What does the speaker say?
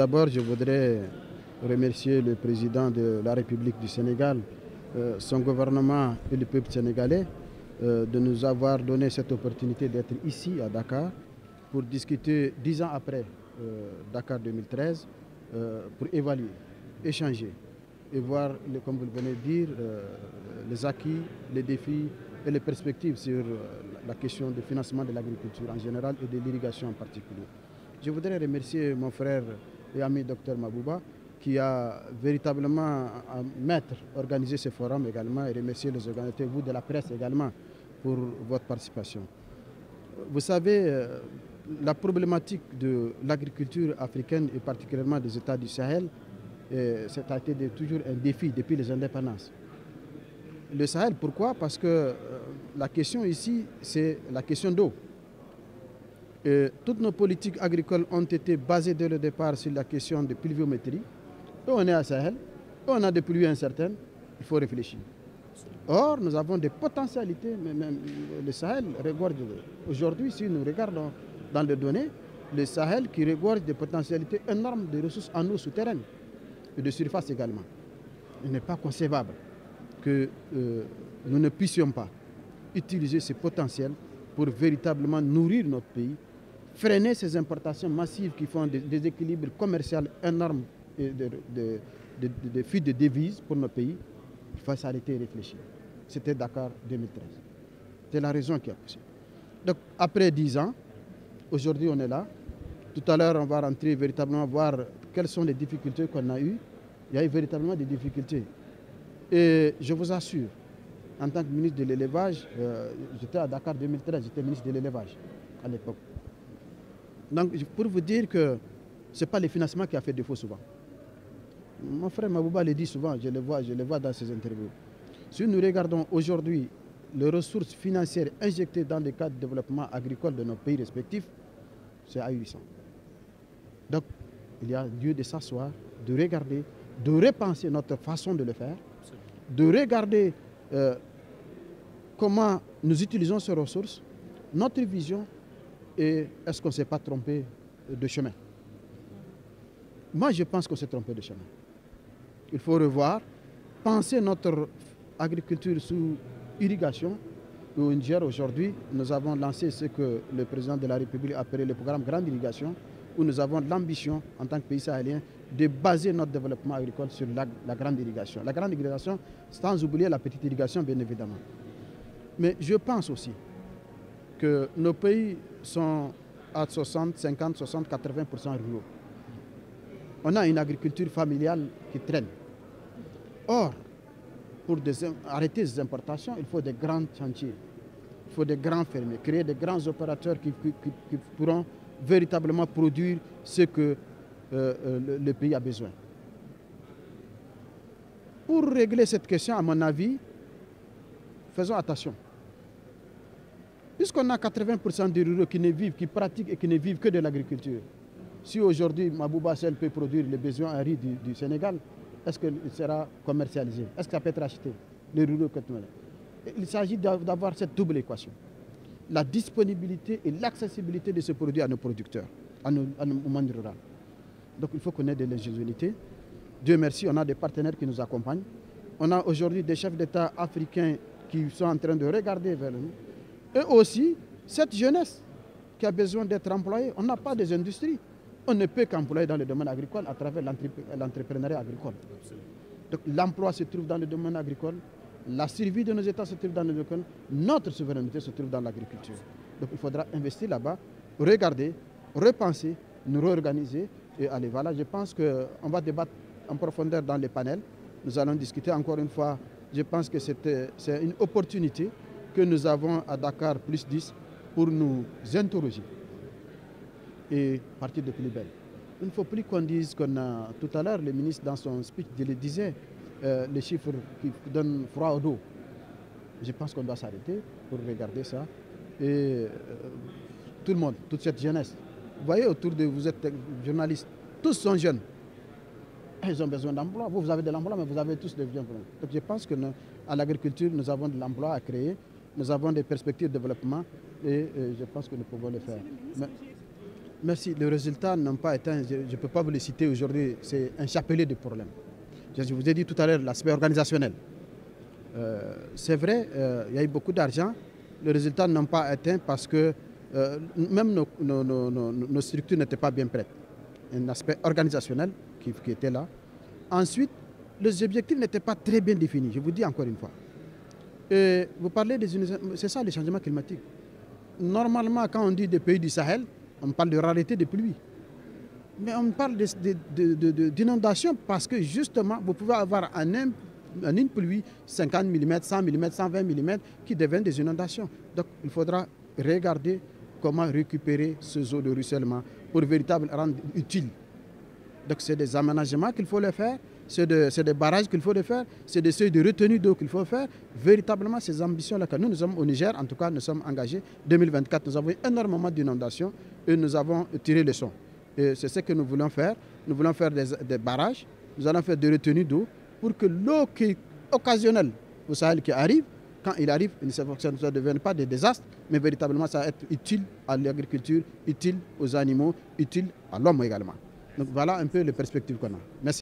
d'abord, je voudrais remercier le président de la République du Sénégal, son gouvernement et le peuple sénégalais de nous avoir donné cette opportunité d'être ici à Dakar pour discuter 10 ans après Dakar 2013, pour évaluer, échanger et voir, comme vous venez de dire, les acquis, les défis et les perspectives sur la question du financement de l'agriculture en général et de l'irrigation en particulier. Je voudrais remercier mon frère et ami Dr Mabouba qui a véritablement organisé ce forum également et remercier les organisateurs, vous de la presse également, pour votre participation. Vous savez, la problématique de l'agriculture africaine et particulièrement des États du Sahel, ça a été toujours un défi depuis les indépendances. Le Sahel, pourquoi? Parce que la question ici, c'est la question d'eau. Toutes nos politiques agricoles ont été basées dès le départ sur la question de pluviométrie. Et on est à Sahel, et on a des pluies incertaines, il faut réfléchir. Or, nous avons des potentialités, mais même le Sahel regorge, aujourd'hui, si nous regardons dans les données, le Sahel qui regorge des potentialités énormes de ressources en eau souterraine et de surface également. Il n'est pas concevable que nous ne puissions pas utiliser ce potentiel pour véritablement nourrir notre pays, freiner ces importations massives qui font des déséquilibres commerciaux énormes et des fuites de devises pour nos pays. Il faut s'arrêter et réfléchir. C'était Dakar 2013. C'est la raison qui a poussé. Donc après 10 ans, aujourd'hui on est là. Tout à l'heure on va rentrer véritablement voir quelles sont les difficultés qu'on a eues. Il y a eu véritablement des difficultés. Et je vous assure, en tant que ministre de l'élevage, j'étais à Dakar 2013, j'étais ministre de l'élevage à l'époque. Donc pour vous dire que ce n'est pas le financement qui a fait défaut souvent. Mon frère Mabouba le dit souvent, je le vois dans ses interviews. Si nous regardons aujourd'hui les ressources financières injectées dans le cadre de développement agricole de nos pays respectifs, c'est ahurissant. Donc il y a lieu de s'asseoir, de regarder, de repenser notre façon de le faire, de regarder comment nous utilisons ces ressources, notre vision, et est-ce qu'on ne s'est pas trompé de chemin. Moi, je pense qu'on s'est trompé de chemin. Il faut revoir, penser notre agriculture sous irrigation. Au Niger, aujourd'hui, nous avons lancé ce que le président de la République a appelé le programme Grande Irrigation, où nous avons l'ambition, en tant que pays sahélien, de baser notre développement agricole sur la grande irrigation. La grande irrigation, sans oublier la petite irrigation, bien évidemment. Mais je pense aussi que nos pays sont à 60, 50, 60, 80% ruraux. On a une agriculture familiale qui traîne. Or, pour arrêter ces importations, il faut des grands chantiers, il faut des grands fermiers, créer des grands opérateurs qui pourront véritablement produire ce que le pays a besoin. Pour régler cette question, à mon avis, faisons attention. Puisqu'on a 80% des ruraux qui ne vivent, qui pratiquent et qui ne vivent que de l'agriculture, si aujourd'hui Mabouba Sel peut produire les besoins en riz du Sénégal, est-ce qu'il sera commercialisé? Est-ce que ça peut être acheté? Les ruraux que il s'agit d'avoir cette double équation. La disponibilité et l'accessibilité de ce produit à nos producteurs, au monde rural. Donc il faut qu'on ait de l'ingéniosité. Dieu merci, on a des partenaires qui nous accompagnent. On a aujourd'hui des chefs d'État africains qui sont en train de regarder vers nous. Et aussi, cette jeunesse qui a besoin d'être employée. On n'a pas des industries. On ne peut qu'employer dans le domaine agricole à travers l'entrepreneuriat agricole. Donc l'emploi se trouve dans le domaine agricole, la survie de nos États se trouve dans le domaine agricole, notre souveraineté se trouve dans l'agriculture. Donc il faudra investir là-bas, regarder, repenser, nous réorganiser et aller. Voilà, je pense qu'on va débattre en profondeur dans les panels. Nous allons discuter encore une fois. Je pense que c'est une opportunité que nous avons à Dakar plus 10 pour nous interroger et partir de plus belle. Il ne faut plus qu'on dise qu'on a, tout à l'heure, le ministre dans son speech le disait, les chiffres qui donnent froid au dos. Je pense qu'on doit s'arrêter pour regarder ça. Et tout le monde, toute cette jeunesse, vous voyez autour de vous, êtes journalistes, tous sont jeunes. Ils ont besoin d'emploi. Vous avez de l'emploi, mais vous avez tous des vieux problèmes. Donc je pense qu'à l'agriculture, nous avons de l'emploi à créer, nous avons des perspectives de développement et je pense que nous pouvons le faire. Merci. Les résultats n'ont pas été, je ne peux pas vous les citer aujourd'hui, c'est un chapelet de problèmes. Je vous ai dit tout à l'heure l'aspect organisationnel. C'est vrai, il y a eu beaucoup d'argent, les résultats n'ont pas atteint parce que même nos structures n'étaient pas bien prêtes. Un aspect organisationnel qui était là. Ensuite, les objectifs n'étaient pas très bien définis, je vous dis encore une fois. Et vous parlez c'est ça les changements climatiques. Normalement, quand on dit des pays du Sahel, on parle de rareté de pluie. Mais on parle d'inondation parce que justement, vous pouvez avoir en une pluie 50 mm, 100 mm, 120 mm qui deviennent des inondations. Donc il faudra regarder comment récupérer ces eaux de ruissellement pour véritablement rendre utile. Donc c'est des aménagements qu'il faut le faire, c'est des barrages qu'il faut le faire, c'est des seuils de retenue d'eau qu'il faut faire. Véritablement ces ambitions-là que nous sommes au Niger, en tout cas nous sommes engagés. 2024, nous avons eu énormément d'inondations et nous avons tiré les leçons. Et c'est ce que nous voulons faire. Nous voulons faire des barrages, nous allons faire des retenues d'eau pour que l'eau qui est occasionnelle au Sahel qui arrive, quand il arrive, ça ne devienne pas des désastres, mais véritablement ça va être utile à l'agriculture, utile aux animaux, utile à l'homme également. Donc voilà un peu les perspectives qu'on a. Merci.